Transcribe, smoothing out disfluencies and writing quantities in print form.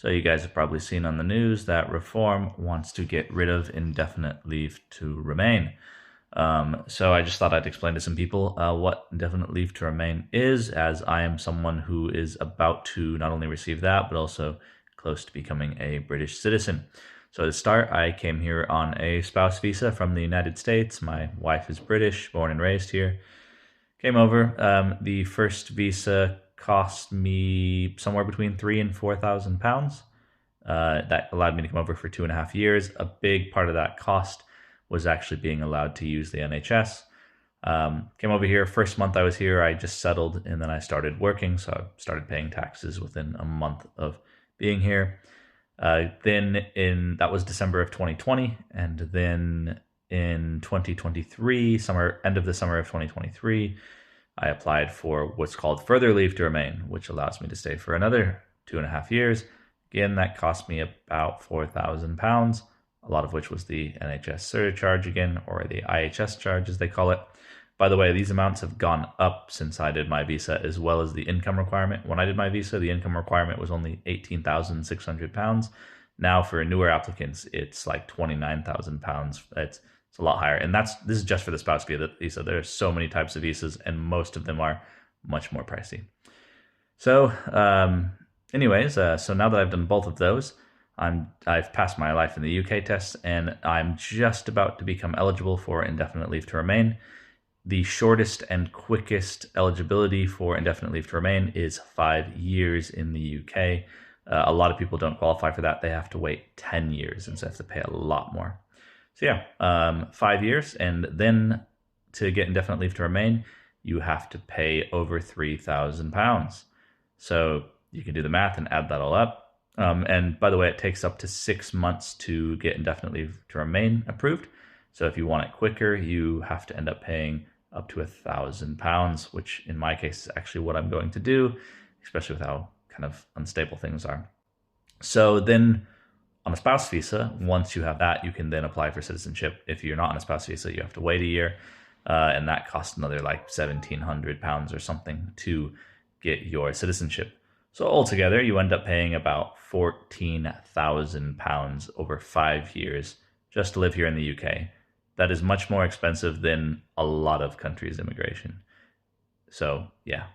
So you guys have probably seen on the news that Reform wants to get rid of indefinite leave to remain. So I just thought I'd explain to some people what indefinite leave to remain is, as I am someone who is about to not only receive that, but also close to becoming a British citizen. So to start, I came here on a spouse visa from the United States. My wife is British, born and raised here. Came over. The first visa cost me somewhere between £3,000 and £4,000. That allowed me to come over for 2.5 years. A big part of that cost was actually being allowed to use the NHS. Came over here. First month I was here, I just settled and then I started working. So I started paying taxes within a month of being here. That was December of 2020, and then in 2023, end of the summer of 2023, I applied for what's called further leave to remain, which allows me to stay for another 2.5 years. Again, that cost me about £4,000, a lot of which was the NHS surcharge again, or the IHS charge as they call it. By the way, these amounts have gone up since I did my visa, as well as the income requirement. When I did my visa, the income requirement was only £18,600. Now for newer applicants, it's like £29,000. It's a lot higher. And this is just for the spouse visa. There are so many types of visas, and most of them are much more pricey. So so now that I've done both of those, I've passed my life in the UK test, and I'm just about to become eligible for indefinite leave to remain. The shortest and quickest eligibility for indefinite leave to remain is 5 years in the UK. A lot of people don't qualify for that. They have to wait 10 years and so have to pay a lot more. So yeah, 5 years. And then to get indefinite leave to remain, you have to pay over £3,000. So you can do the math and add that all up. And by the way, it takes up to 6 months to get indefinite leave to remain approved. So if you want it quicker, you have to end up paying up to £1,000, which in my case is actually what I'm going to do, especially with how kind of unstable things are. So then on a spouse visa, once you have that, you can then apply for citizenship. If you're not on a spouse visa, you have to wait a year, and that costs another like £1,700 or something to get your citizenship. So altogether, you end up paying about £14,000 over 5 years just to live here in the UK. That is much more expensive than a lot of countries' immigration. So yeah,